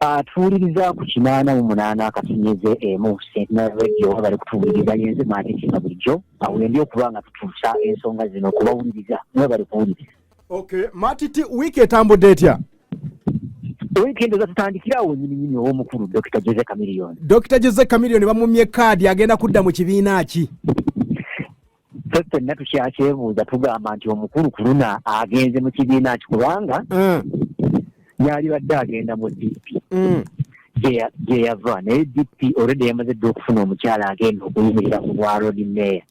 Atuuliriza ku 88 akatinnyeze emu Sentinel Radio bali kutuwuliriza yenze maatekinga bulijjo awulembye okuba nga tutuusa ensonga zino okubawuliriza mwe bali kuwuliriza. Okay, Matiti wiki etambudde etya? Wiki endo zatutandikirawo nnyini ow'omukulu Dr. Jose Chameleon. Dr. Jose Chameleon bamumye kaadi agenda kudda mu kibiina ki? Ffenna tukyakyebuuza tugamba nti omukulu kuluna agenze mu kibiina ki kubanga yali badde agenda mu DP. Gye yava naye DP already yamaze dde okufuna omukyala agenda okuyimirira mu bwa road mayor.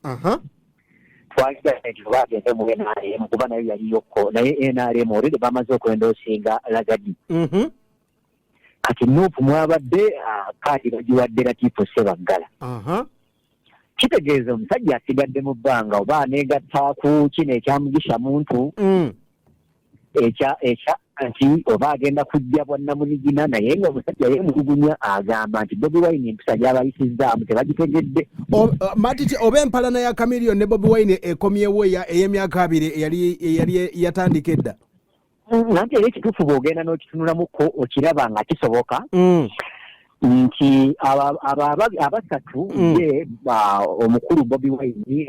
Twagiraga nti oba agende mu NRM kuba nayo yaliyokko naye NRM already bamaze okwendoosinga Lagadi. Kati Nuupu mwabadde kaadi bagiwadde Latif Ssebaggala. Kitegeeza omusajja asigadde mu bbanga oba aneegatta ku kino ekyamugisha muntu ekya nti oba agenda kujja bwannamunigina naye nga omusajja yeemulugunya agamba nti Bobi Wine empisa gy'abayisizzaamu tebagitegedde. Matiti oba empalana ya Chameleon ne Bobi Wine ekomyewo ey'emyaka 2 eyali yatandika edda? Nanti era ekituufu bw'ogenda n'okitunulamuko okiraba nga kisoboka nti abasatu ye omukulu Bobi Wine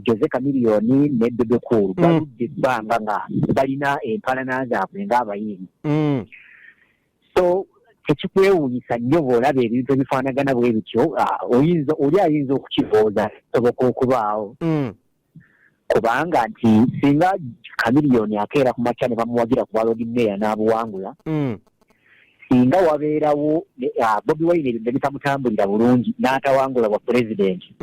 Jose Chameleon ne Bebe Cool baludde ebbanga nga balina empalana zaabwe ng'abayimbi. So tekikwewuunyisa nnyo bw'olaba ebintu ebifaanagana bwe bityo oli ayinza okukirowooza kisoboka okubaawo kubanga nti singa Chameleon akeera ku makya ne bamuwagira ku bwaloodi meeya n'abuwangula singa wabeerawo Bobi Wine ebintu bitamutambulira bulungi n'atawangula bwa pulezidenti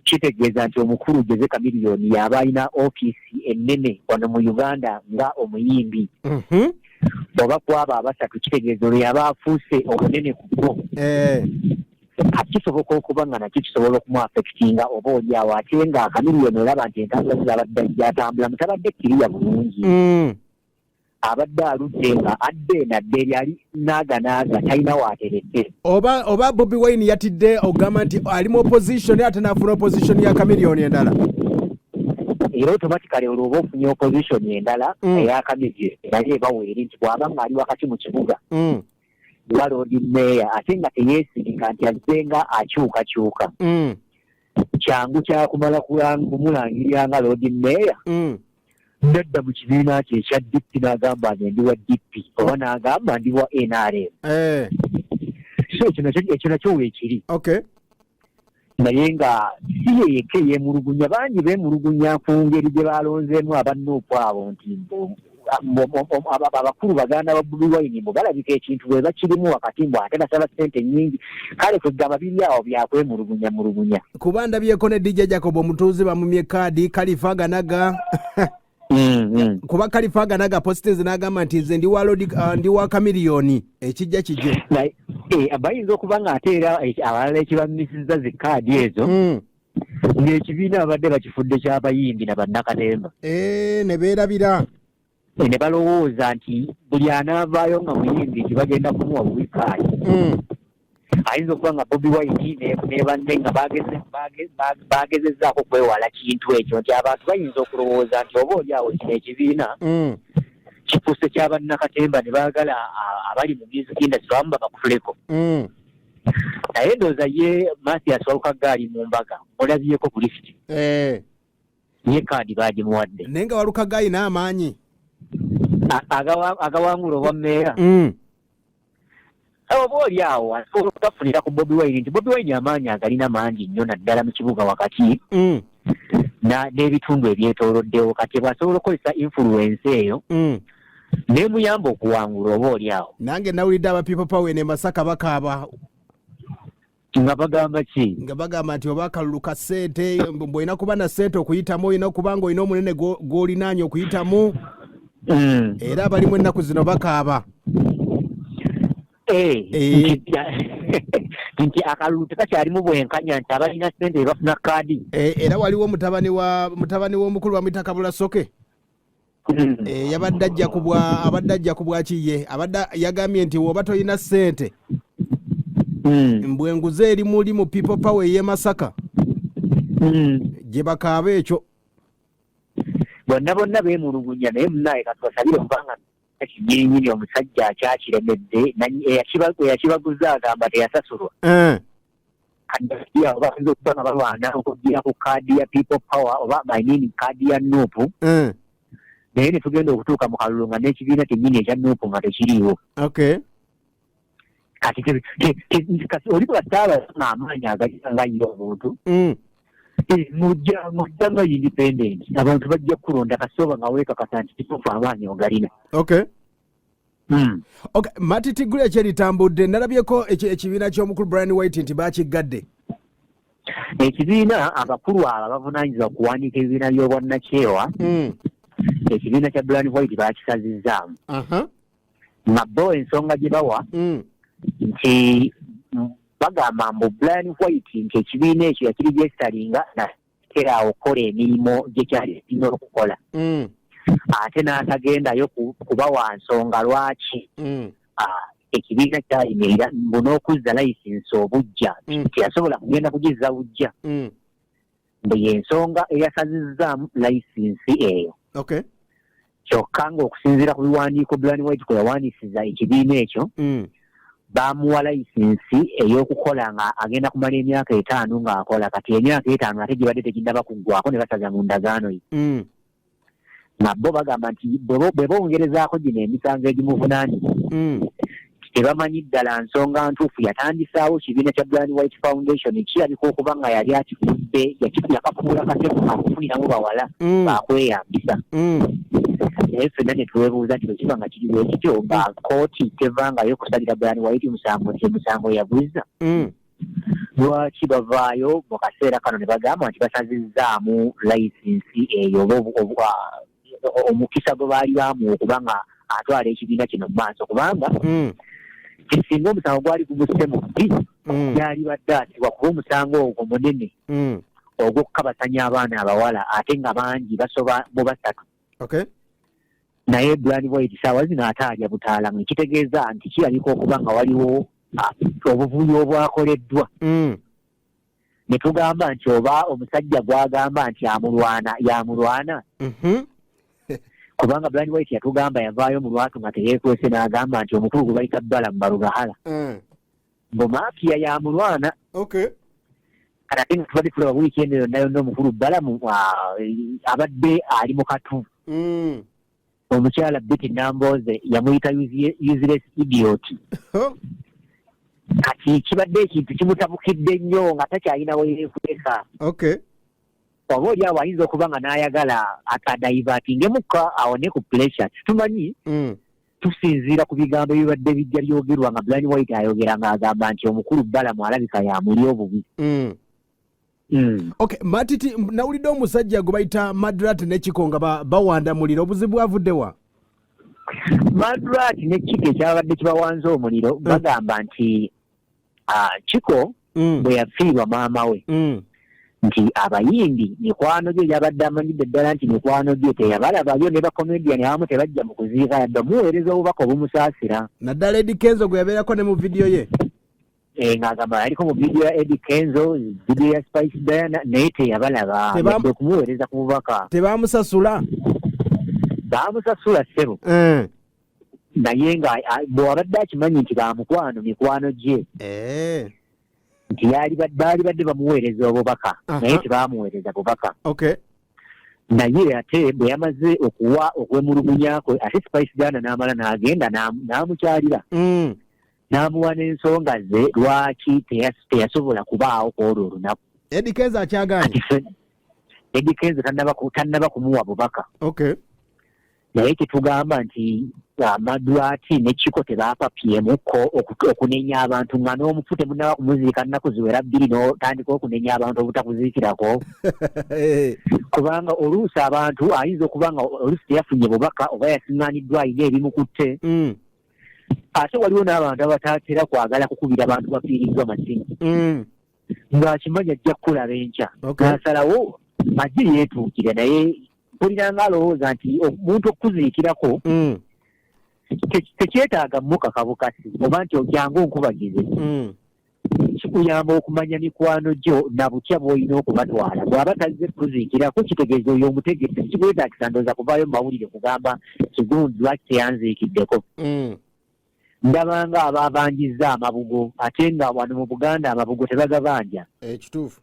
kitegeeza nti omukulu Jose Chameleon yaba alina ofiisi ennene wano mu Uganda nga omuyimbi oba kwaba abasatu kitegeeza olwo yaba afuuse obunene ku bwo kisoboka okuba nga nakyo kisobola okumuafekitinga oba oliawo ate nga Chameleon olaba nti entambula zabadde gyatambula mutabadde kiriya bulungi abadde aludde nga adde nadde yali naaganaaga talina waateredde. Oba Bobi Wine yatidde ogamba nti ali mu opposition ate naafuna opposition ya Chameleon endala? Era automatically olwoba ofunye opposition endala eya Chameleon naye baweeri nti bw'aba nga ali wakati mu kibuga nga road mayor ate nga teyeesiringa nti azze nga akyukakyuka kyangu kyakumala kumulangirira nga road mayor nadda mu kibiina kye ekya DP n'agamba nti ndi wa DP oba n'agamba ndi wa NRM. So ekyo nakyo weekiri. Naye nga si ye yekka yeemulugunya bangi beemulugunya ku ngeri gye balonzeemu abannuupu abo nti abakulu baganda ba Bobi Wine mbu balabika ekintu bwe bakirimu wakati mbu ate basaba ssente nnyingi kale kwegamba biri awo byakwemulugunya. Kuba ndabyeko ne DJ Jacob omutuuzi bamumye kaadi Kalifaganaga kuba Kalifaganaga postes n'agamba nti nze ndi wa Chameleon ekijja kijje bayinza okuba nga ate era abalala ekibamisizza zi kaadi ezo ng'ekibiina abadde bakifudde ky'abayimbi na bannakatemba ne beerabira ne balowooza nti buli anaavaayo nga muyimbi nti bagenda kumuwa buwikaali ayinza okuba nga Bobi Wine ne banne nga bagezezzaako kwewala kintu ekyo nti abantu bayinza okulowooza nti oba oli awo kino ekibiina kifuuse ky'abannakatemba ne baagala abali mu music industry bamu babakufuleko naye ndowooza ye Mathias Walukagaali mu mbaga olabyeko ku lift ye kaadi baagimuwadde naye nga Walukagaali n'amaanyi agawangula obwa mmeera oba oli awo asobola okutafunira ku Bobi Wine nti Bobi Wine amaanyi agalina mangi nnyo naddala mu kibuga wakati n'ebitundu ebyetooloddewo kati bw'asobola okukozesa influence eyo neemuyamba okuwangula oba oli awo. Nange nawulidde aba People Power ne Masaka bakaaba nga bagamba ki? Nga bagamba nti oba akalulu ka ssente bw'olina kuba na ssente okuyitamu olina okuba nga olina omunene gw'olinaanye okuyitamu era abalimu ennaku zino bakaaba nti akalulu tekakyalimu bwenkanya nti abalina ssente bebafuna kaadi era waliwo mutabani w'omukulu bamuyita Kabulasoke yabadde ajja ku bwakiye abadde yagambye nti woba tolina ssente mbwenguze eri muli mu People Power y'e Masaka gye bakaaba ekyo bonna beemulugunya naye munaaye katubasabire kubanga kinyirinyiri omusajja akyakiremedde eyakibaguza agamba teyasasulwa kaddakiya basinza okuba nga balwana okugira ku kaadi ya people power oba kaadi ya nuupu naye ne tugenda okutuuka mu kalulu nga n'ekibiina kyennyini ekya nuupu nga tekiriiwo kati oli bw'ataaba amaanyi agalira ye obuntu mujja nga independent abantu bajja kulonda kasooba nga weekakasa nti kituufu amaanyi ogalina matiti guli ekyeritambudde nalabyeko ekibiina ky'omukulu Brian White nti baakiggadde ekibiina abakulu abo bavunaanyizibwa okuwandiika ebibiina by'obwannakyewa ekibiina kya Brian White baakisazizzaamu nga bo ensonga gye bawa nti bagamba mbu Brian White nti ekibiina ekyo yakiri gyesitalinga nakera okukola emirimu gye kyali kirina okukola ate n'atagendayo kubawa nsonga lwaki ekibiina kyayimirira mbu n'okuzza layisinsi obujja teyasobola kugenda kugizza bujja mbu y'ensonga eyasazizzaamu layisinsi eyo kyokka ng'okusinziira ku biwandiiko Brian White kwe yawandiisiza ekibiina ekyo bamuwa layisinsi ey'okukola nga agenda kumala emyaka 5 ng'akola kati emyaka 5 ate gibadde tekinnaba kuggwako ne basaza mu ndagaano ye nga bo bagamba nti bwe bongerezaako gino emisango egimuvunaanibwa tebamanyi ddala nsonga ntuufu yatandisaawo ekibiina kya Brian White Foundation kirabika okuba nga yali akifudde yakafuula kateko akufuniramu bawala bakweyambisa naye ffenna ne twebuuza nti bwekiba nga kiriwo ekityo nga kooti tevangayo kusalira Brian White emisango yagwiza lwaki bavaayo mu kaseera kano ne bagamba nti basazizzaamu layisinsi eyo omukisa gwe baali bamu okuba nga atwala ekibiina kino mu maaso kubanga kisinga omusango gwali gumusse mu bbi gyali badde atibwa kuba omusango ogwo munene ogw'okukabasanya abaana abawala ate nga bangi basoba mu 3 naye Brian White saawa zino ate alya butaalamu ekitegeeza nti kirabika okuba nga waliwo obuvuyo obwakoleddwa ne tugamba nti oba omusajja gwagamba nti yamulwana kubanga Brian White yatugamba yavaayo mu lwatu nga teyeekwese n'agamba nti omukulu gwe bayita bbala mu balugahala mbu maafiya yamulwana kati ate nga tubadde tulaba wiikendi yonna omukulu bbala abadde ali mu katu omukyala Betty Nambooze yamuyita useless idiot kati kibadde ekintu kimutabukidde nnyo nga takyalina weyeekweka oba oli awo ayinza okuba nga n'ayagala adaivatingemukka awone ku pressure tumanyi tusinziira ku bigambo ebibadde bijja byogerwa nga Brian White ayogera ng'agamba nti omukulu bbala mwalabika yamuli obubi matiti nawulidde omusajja gwe bayita Madrat ne Chiko nga bawanda muliro obuzibu bwavuddewa Madrat ne Chiko ekyabadde kibawanza omuliro bagamba nti Chiko bwe yafiirwa maama we nti abayimbi mikwano gye yabadde amanyidde ddala nti mikwano gye teyabalabayo ne bakomediani abamu tebajja mu kuziika yadde omuweereza obubaka obumusaasira naddala Eddie Kenzo gwe yabeerako ne mu vidiyo ye ng'agamba yaliko mu vidiyo ya Eddie Kenzo vidiyo ya Spice Diana naye teyabalaba yadde okumuweereza ku bubaka tebaamusasula baamusasula ssebo naye nga bw'abadde akimanyi nti bamukwano mikwano gye nti baali badde bamuweereza obubaka naye tebaamuweereza bubaka naye ate bwe yamaze okuwa okwemulugunya kwe ate Spice Diana n'amala n'agenda n'amukyalira n'amuwa n'ensonga ze lwaki teyasobola kubaawo ku olwo olunaku Eddie Kenzo akyagaanye Eddie Kenzo tannaba kumuwa bubaka naye tetugamba nti Madrat ne Chiko tebaapapyemukko okunenya abantu nga n'omufu temunaba kumuziika nnaku ziwera 2 n'otandika okunenya abantu obutakuziikirako kubanga oluusi abantu ayinza okuba nga oluusi teyafunye bubaka oba yasiŋŋaaniddwa ayina ebimukutte ate waliwo n'abantu abatatera kwagala kukubira abantu bafiiriddwa masimu ng'akimanya ajja kukulaba enkya n'asalawo ajje yeetuukire naye mpuliranga alowooza nti omuntu okukuziikirako tekyetaaga mukaka bukasi oba nti okyangu onkubagize kikuyamba okumanya mikwano gyo na butya bw'olina okubatwala bw'aba tazze kuziikirako kitegeeza oyo omutegesi kikwetaagisa ndowooza kuvaayo mu mawulire kugamba kigundi lwaki teyanziikiddeko ndaba nga abaabanjizza amabugo ate nga wano mu Buganda amabugo tebagabanja ekituufu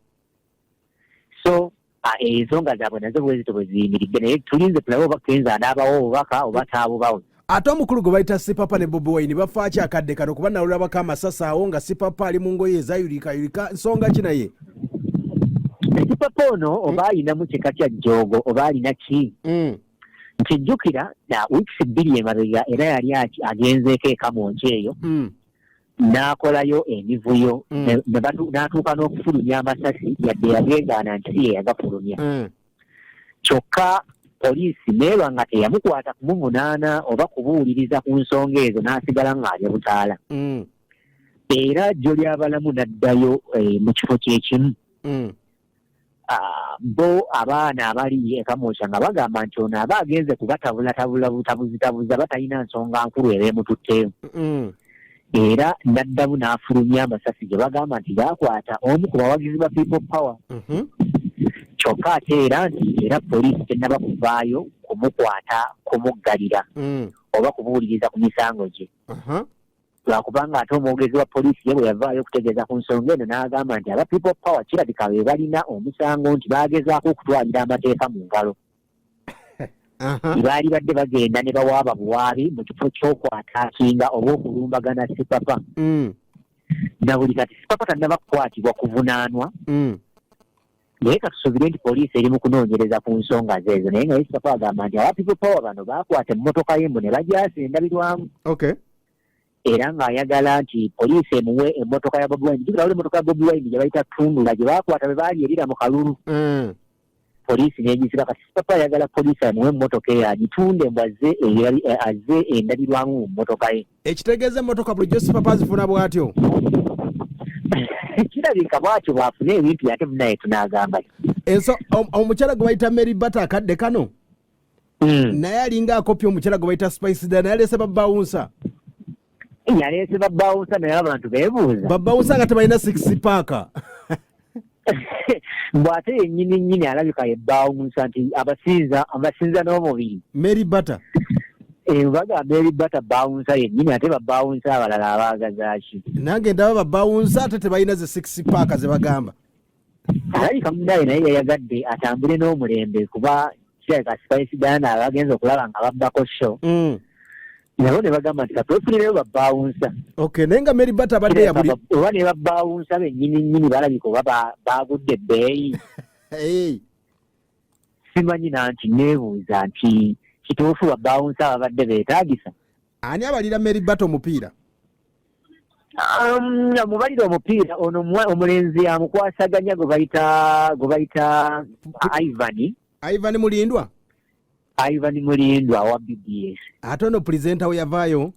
so ensonga zaabwe nazo bwezito bwe ziyimiridde naye tulinze tulabe oba kenza anaabawo obubaka oba taabubawo ate omukulu gwe bayita Sipapa ne Bobi Wine bafaaki akadde kano kuba nalulabako amasasi awo nga Sipapa ali mu ngoye ezayulikayulika nsonga ki naye Sipapa ono oba alinamu kika kya jjoogo oba alina ki nkijjukira wiikisi 2 emabega era yali agenzeeko ekamonki eyo n'akolayo emivuyo n'atuuka n'okufulumya amasasi yadde yageegaana nti ye yagafulumya kyokka poliisi neeba nga teyamukwata kumuvunaana oba kubuuliriza ku nsonga ezo n'asigala ng'alya butaala era jjo ly'abalamu n'addayo mu kifo kyekimu bo abaana abali ekamoosha nga bagamba nti ono aba agenze kubatabulatabula butabuzitabuza batalina nsonga nkulu ebeemututteyo era n'addamu n'afulumya amasasi gye bagamba nti gaakwata omu ku bawagizi ba people power kyokka ate era nti era poliisi tennaba kuvaayo kumukwata kumuggalira oba kubuuliriza ku misango gye lwakubanga ate omwogezi wa poliisi ye bwe yavaayo okutegeeza ku nsonga eno n'agamba nti aba people power kirabika be balina omusango nti baagezaako okutwalira amateeka mu ngalo baali badde bagenda ne bawaaba buwaabi mu kifo ky'okwataakinga oba okulumbagana Sipapa na buli kati Sipapa tannaba kukwatibwa kuvunaanwa naye katusuubire nti poliisi eri mu kunoonyereza ku nsonga zeezo naye nga Sipapa agamba nti aba people power bano baakwata emmotoka y'embu ne bagyasa endabirwamu era ng'ayagala nti poliisi emuwe emmotoka ya Bobi Wine jjukira waliwo emmotoka ya Bobi Wine gye bayita Tundula gye baakwata bwe baali erira mu kalulu poliisi n'egisika kati Sipapa ayagala poliisi amuwe emmotoka eyo agitunde mbu azze endabirwamu mu mmotoka ye ekitegeeza emmotoka bulijjo Sipapa azifuna bw'atyo kirabika bw'atyo bw'afuna ebintu ate munaye tunaagamba omukyala gwe bayita Mary Bata akadde kano naye alinga akopya omukyala gwe bayita Spice Dana yaleese babbawunsa yaleese babbawunsa naye abantu beebuuza babbawunsa nga tebalina 6 paaka bw'ate yennyini alabika yebbawunsa nti abasinza n'omubiri Mary Bata bagamba Mary Bata bawunsa yennyini ate babbawunsa abalala abaagazaaki nange ndaba babbawunsa ate tebalina ze 6 paaka ze bagamba alabika munaye naye yayagadde atambule n'omulembe kuba kirabika Spice Dana abagenza okulaba nga babbako show nabo ne bagamba nti katwefulireyo babbawunsa naye nga Mary Bata abadde yabuli oba ne babbawunsa bennyini balabika oba baagudde ebbeeyi simanyi nanti neebuuza nti kituufu babbawunsa ababadde beetaagisa ani abalira Mary Bata omupiira mubalira omupiira ono omulenzi amukwasaganya gwe bayita Ivan Mulindwa Ivan Mulindwa wa BBS ate ono pulezenta we yavaayo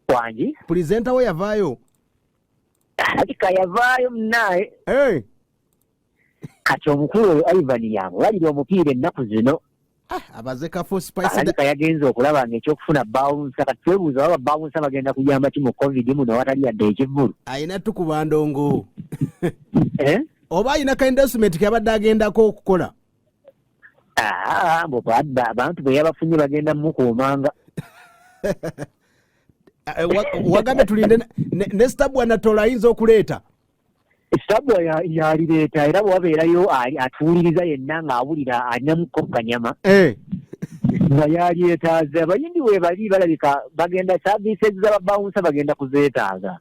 kwangi pulezenta we yavaayo alabika yavaayo munaye kati omukulu oyo Ivan yamubalira omupiira ennaku zino abaze kafo Spice alabika yagenze okulaba ng'ekyokufuna bawunsa kati twebuuza baba bawunsa bagenda kuyamba ki mu covid muno watali yadde ekivulu ayina tukuba ndongo oba ayina ka investment kyabadde agendako okukola abantu bwe yabafunye bagenda mumukuumanga wagambe tulinde ne Stabwa Natola ayinza okuleeta Stabwa yalireeta era bwabeerayo atuwuliriza yenna ng'awulira alinamuko kanyama nga yalyetaaza abayindi we bali balabika bagenda saavisi z'ababawunsa bagenda kuzeetaaga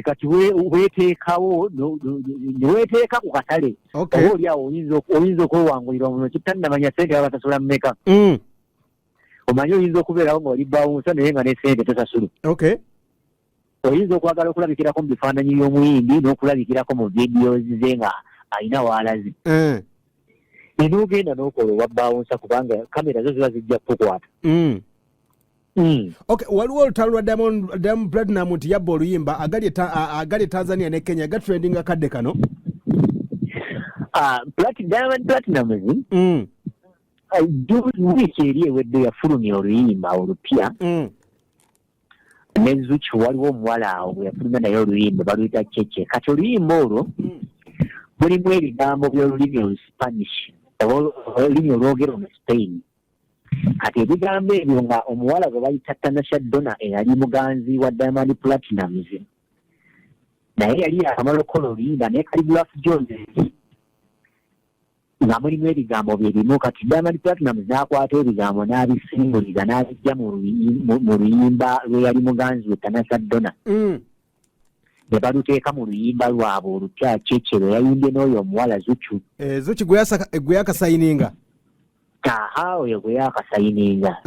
kati weteekawo neweteeka ku katale oba oliawo oyinza okwewangulira omuno kitannamanya sente baba basasula mmeka omanyi oyinza okubeerawo ng'oli bawunsa naye nga ne sente tosasula oyinza okwagala okulabikirako mu bifaananyi by'omuyimbi n'okulabikirako mu videos ze nga alina waalazi n'ogenda n'okola owa bawunsa kubanga kamera zo ziba zijja kukwata waliwo olutalo lwa Diamond Platinum nti yabba oluyimba agali Tanzania ne Kenya gatrending akadde kano Diamond Platinum wiiki eri ewedde yafulumya oluyimba olupya ne Zuchu waliwo omuwala awo bwe yafuluma naye oluyimba baluyita Cheche. Kati oluyimba olwo mulimu ebigambo by'olulimi oluspanish olulimi olwogera mu Spain. Kati ebigambo ebyo nga omuwala gwe bayita Tanasha Donna eyali muganzi wa Diamond Platnumz naye yali yakamalokola oluyimba naye Khaligraph Jones nga mulimu ebigambo byebimu. Kati Diamond Platnumz n'akwata ebigambo n'abisimbuliza n'abijja mu luyimba lwe yali muganzi we Tanasha Donna ne baluteeka mu luyimba lwabwe olupya Cheche lwe yayimbye n'oyo omuwala Zuchu. Zuchu gwe yakasayininga oyo gwe yakasayininga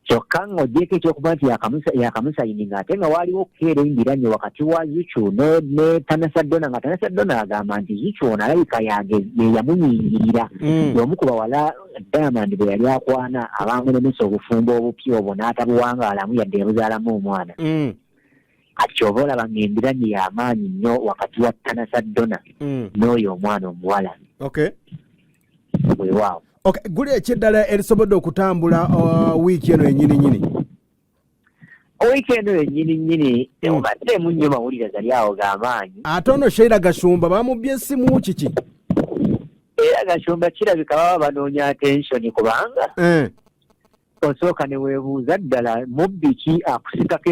kyokka ng'ogyeko ekyokuba nti yakamusayininga ate nga waaliwo okukeera embiranye wakati wa Zuchu ne Tanasha Donna nga Tanasha Donna agamba nti Zuchu ono alabika yamunyingirira y'omu ku bawala Diamond bwe yali akwana abamulemesa obufumbo obupya obwo n'atabuwangaalamu yadde yabuzaalamu omwana. Kati kyova olaba ng'embiranye y'amaanyi nnyo wakati wa Tanasha Donna n'oyo omwana omuwala. Weewaawo. Guli ekiddala erisobodde okutambula wiiki eno yennyini? Wiiki eno yennyini obaddemu nnyo mawulire gali awo g'amaanyi. Ate ono Sheila Gashumba bamubbye essimu kiki? Era Gashumba kirabika baba banoonya attention kubanga osooka ne weebuuza ddala mubbi ki akusikako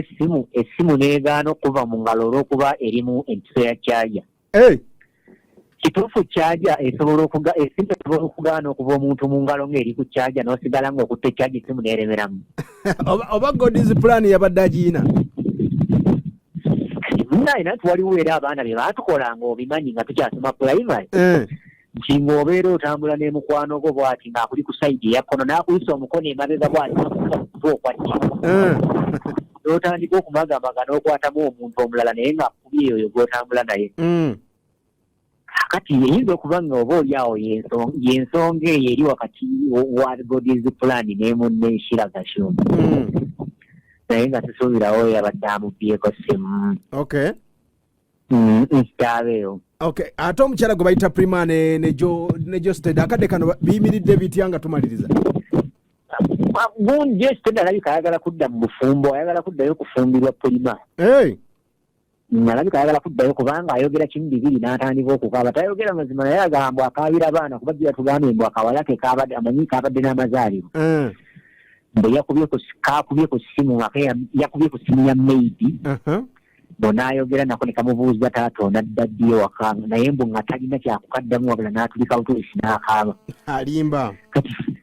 essimu n'egaana okuva mu ngalo olw'okuba erimu empiso ya charger. Kituufu charger esobola okugaana okuva omuntu mu ngalo ng'eri ku charger n'osigala ng'okutte charger essimu n'eremeramu. Oba God's plan yabadde agiina? Naye waliwo era abaana be baatukolanga obimanyi nga tukyasoma primary. Nti ng'obeera otambula n'emukwano gwo bw'ati ng'akuli ku sayidi eya kkono n'akuyisa omukono emabega bw'ati okwa ddyo. N'otandika okumagamaga n'okwatamu omuntu omulala naye ng'akubye oyo gw'otambula naye. Kati eyinza okuba nga oba oli awo y'ensonga eyo eri wakati wa God's plan ne Sheila Gashumba. Naye nga tusuubirawo yabadde amubbyeko ssimu. Kitaabeeyo. Ate omukyala gwe bayita Prima ne Jo Steady akadde kano biyimiridde bitya nga tumaliriza? Jo Steady alabika ayagala kudda mu bufumbo, ayagala kuddayo kufumbirwa Prima. Alabika ayagala kuddayo kubanga ayogera kimu bibiri n'atandika okukaaba. Tayogera mazima naye agamba akaabira abaana kuba jjira tugambe mbu akawala ke amanyi kaabadde n'amazaalibwa. Mbe yakubye ku ssimu ya maidi. Bonna ayogera nako ne kamubuuza taata n'adda ddi ewaka naye mbu nga talina kyakukaddamu wabula n'atulika butuusi n'akaaba. Alimba.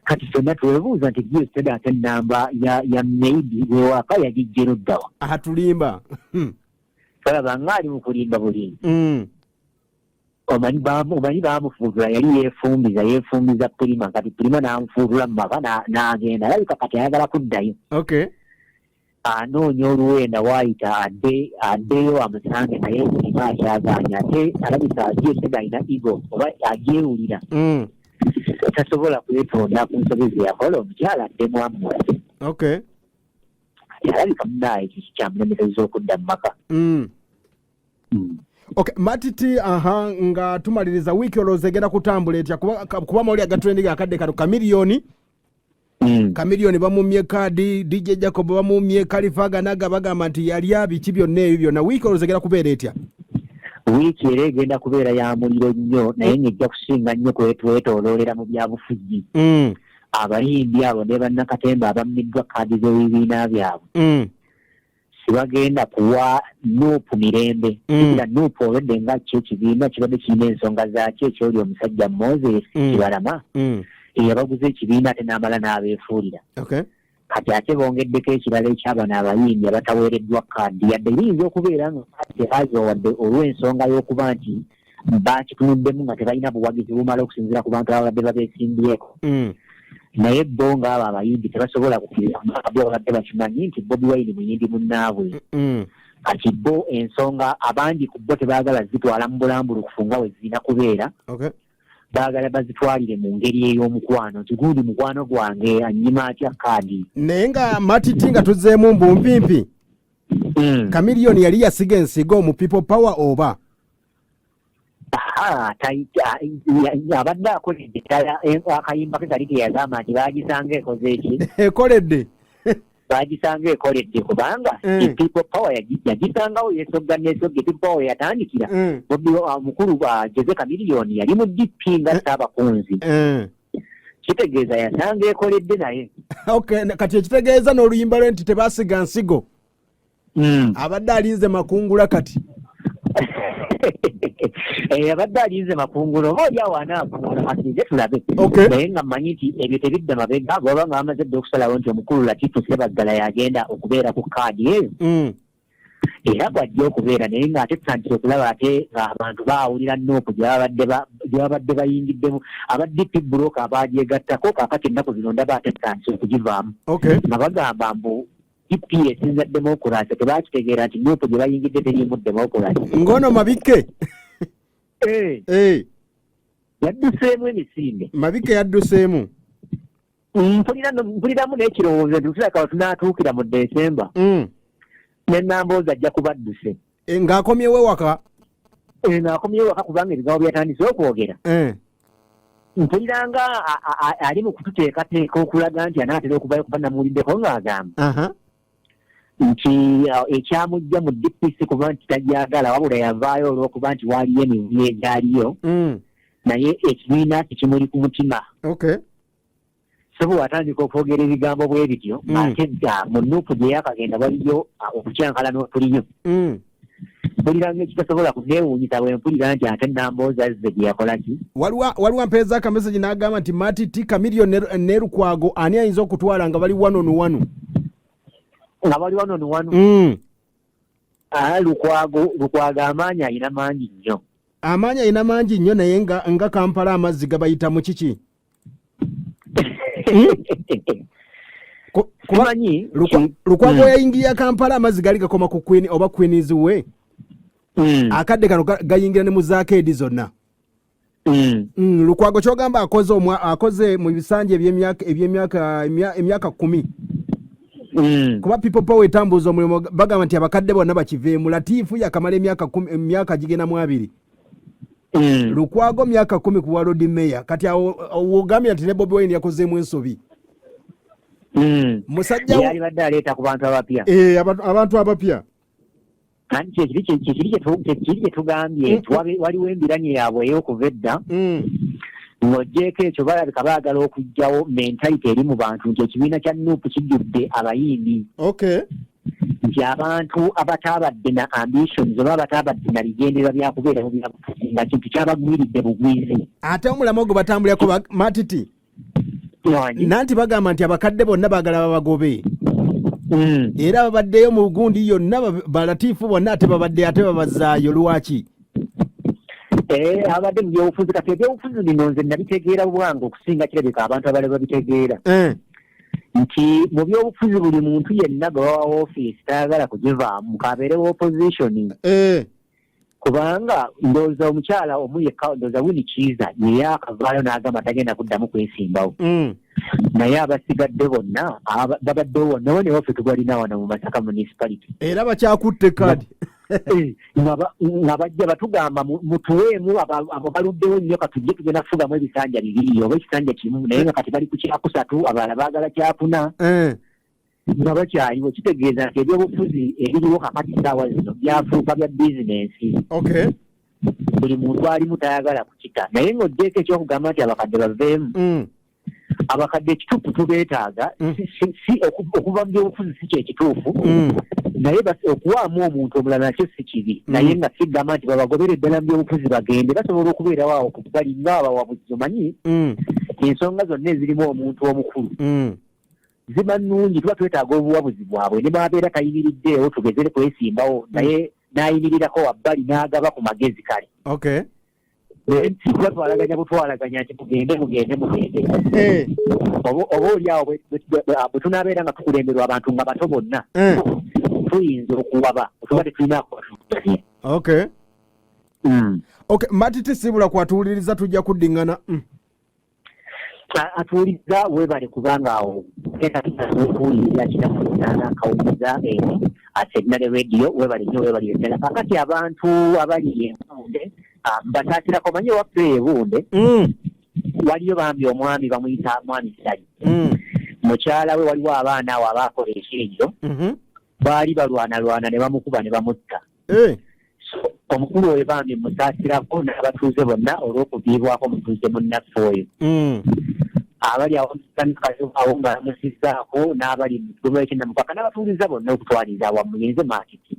Kati ffenna twebuuza nti Jo Steady ate ennamba ya maidi wewaka yagijjera oddawa. Tulimba. Kalaba ng'ali mu kulimba bulimba. Omanyi baamufuutula yali yeefumbiza Prima kati Prima n'amufuutula mu maka n'agenda alabika kati ayagala kuddayo. Anoonya oluwenda waayita addeyo amusange naye Prima akyagaanya ate alabika Jo Steady alina ego oba agyewulira. Tasobola kwetonda ku nsobi ze yakola omukyala addemu amuwase. Alabika munaaye ekyo kikyamulemereza okudda mu maka. Matiti nga tumaliriza wiiki olowooza egenda kutambula etya kuba mawulire agatrendiga akadde kano Chameleon bamumye kaadi, DJ Jacob bamumye, Khalifa Ganaga bagamba nti yali abiki byonna ebyo byonna. Wiiki olowooza egenda kubeera etya? Wiiki era egenda kubeera ya muliro nnyo naye ng'ejja kusinga nnyo kwetoloolera mu byabufuzi. Abayimbi abo ne bannakatemba abammiddwa kaadi z'ebibiina byabwe sibagenda kuwa nuupu mirembe. Era nuupu olwedde nga ekibiina kibadde kirina ensonga zaakyo ekyoli omusajja Moses Kibalama eyabaguza ekibiina ate n'amala n'abeefuulira. Kati ate bongeddeko ekirala eky'abano abayimbi abataweereddwa kaadi yadde eyinza okubeera nga tebazoowadde olw'ensonga y'okuba nti baakitunuddemu nga tebalina buwagizi bumala okusinziira ku bantu ababadde babeesimbyeko. Naye bo ng'abo abayimbi tebasobola kukkiriza mukabya babadde bakimanyi nti Bobi Wine muyimbi munnaabwe. Kati bo ensonga abangi ku bo tebaagala zitwala mu bulambulukufu nga we zirina kubeera. Baagala bazitwalire mu ngeri ey'omukwano nti gundi mukwano gwange annyima atya kaadi. Naye nga Matiti nga tuzzeemu mbumpimpi Chameleon yali yasiga ensigo mu People Power oba? Abadde akoledde ddala akayimba ke kali ke yagamba nti baagisanga ekoze eki. Ekoledde? bagisanga ekoledde kubanga people power yagisangawo yesogga people power yatandikira omukulu Jose Chameleon yali mu DP nga Ssaabakunzi kitegeeza yasanga ekoledde naye okay kati ekitegeeza n'oluyimba lwe nti tebasiga nsigo abadde alinze makungula kati abadde alinze makungula oba oli awo anaakungula kati tulabe naye nga mmanyi nti ebyo tebidda mabega bw'oba nga bamaze dde okusalawo nti omukulu Latif Ssebaggala yagenda okubeera ku kaadi eyo era bw'ajja okubeera naye ng'ate tutandise okulaba ate ng'abantu baawulira Nuupu gye babadde bayingiddemu abaddipi bbulooka abagyegattako kaakati ennaku zino ndaba ate tutandise okugivaamu nga bagamba mbu GPS nza democracy tebakitegeera nti Nuupu gye bayingidde teriimu democracy ngono mabike yadduseemu emisinde mabike yadduseemu mpuliramu n'ekirowoozo nti tulaka tunaatuukira mu Desemba n'ennamboozi ajja kubadduse ng'akomyewo waka ng'akomyewo waka kubanga ebigambo byatandise okwogera mpuliranga ali mu kututeekateeka okulaga nti anaatera okubayo kuba namuwuliddeko ng'agamba nti ekyamujja mu DPC kuba nti tajagala wabula yavaayo olw'okuba nti waaliyo emivuyo egyaliyo naye ekibiina tikimuli ku mutima so bw'atandika okwogera ebigambo bwe bityo ate dda mu Nuupu gye yakagenda waliyo okukyankalana okuliyo mpuliranga ekitasobola kuneewuunyisa bwe mpulira nti ate nnamboozi azze gye yakola ki waliwo ampeeza akameseji n'agamba nti Matiti Chameleon ne Lukwago ani ayinza okutwala nga bali one on one nga bali one on one Lukwago amaanyi alina mangi nnyo naye nga Kampala amazzi gabayita mu kiki kumanyi Lukwago yayingira Kampala amazzi gali gakoma ku Queen oba Queens we akadde kano gayingira ne mu zaakedi zonna Lukwago kyogamba akoze mu bisanja emyaka 10 kuba people power etambuza omulimu bagamba nti abakadde bonna bakiveemu Latifu yakamala emyaka gigenda mu 2 Lukwago myaka 10 ku World Mayor kati ogambye nti ne Bobi Wine yakozeemu ensobi musajja yali badde aleeta ku bantu abapya abantu abapya kandi kye tugambye waliwo embiranye yaabwe ey'okuva edda ng'oggyeko ekyo balabika baagala okuggyawo mentality eri mu bantu nti ekibiina kya Nuupu kijjudde abayimbi nti abantu abataabadde na ambitions oba abataabadde na bigendererwa byakubeera mu byabufuzi nga kintu kyabagwiridde bugwizi ate omulamu ogwo batambulirako Matiti nanti bagamba nti abakadde bonna baagala babagobe era babaddeyo mu gundi yonna balatifu bonna ate babazaayo lwaki abadde mu byobufuzi kati ebyobufuzi bino nze nabitegeera bwange okusinga kirabika abantu abalala babitegeera nti mu byobufuzi buli muntu yenna gwe wawa woofiisi tayagala kugivaamu kabeerewo opposition kubanga ndowooza omukyala omu yekka ndowooza Winnie Kiiza ye akavaayo n'agamba tagenda kuddamu kwesimbawo naye abasigadde bonna babaddewo bonna ne waffe tubalina wano mu Masaka municipality era bakyakutte kaadi nga bajja batugamba mutuweemu abo baluddewo nnyo katujje tugenda kufugamu ebisanja 2 oba ekisanja kimu naye nga kati bali ku kyakusatu abalala baagala kyakuna nga bakyaliwo kitegeeza nti ebyobufuzi ebiriwo kakati ssaawa zino byafuuka bya bizinensi buli muntu alimu tayagala kukita naye ng'oddeeko ekyokugamba nti abakadde baveemu abakadde ekituufu tubeetaaga okuva mu byobufuzi si kyekituufu naye okuwaamu omuntu omulala nakyo si kibi naye nga sigamba nti babagobera eddala mu byobufuzi bagende basobola okubeerawo awo balinga abawabuzi omanyi ensonga zonna ezirimu omuntu omukulu ziba nnungi tuba twetaaga obuwabuzi bwabwe ne babeera tayimiriddeewo tugezere kwesimbawo naye n'ayimirirako wabbali n'agaba ku magezi kale tuba butwalaganya nti mugende oba oli awo bwe tunaabeera nga tukulemberwa abantu nga bato bonna tuyinza okuwaba tuba tetulinaako Matiti sibula kwatuwuliriza tujja kuddingana atuwuliriza weebale kubanga awo okuwuliriza kinamunaana akawuliriza Signal Radio weebale nnyo weebale ddala kakati abantu abali envunde basaasirako manye waffe ebunde waliyo bambi omwami bamuyita mwami Sali mukyala we waliwo abaana abo abaakola ekyejo baali balwana ne bamukuba ne bamutta. Omukulu oyo bambi musaasirako n'abatuuze bonna olw'okuviibwako mutuuze munnaffe oyo. Abali awo awo nga bamusizzaako n'abali mu kigobe ky'Ennamukwaka n'abatuuliza bonna okutwaliza awamu yenze maakiti.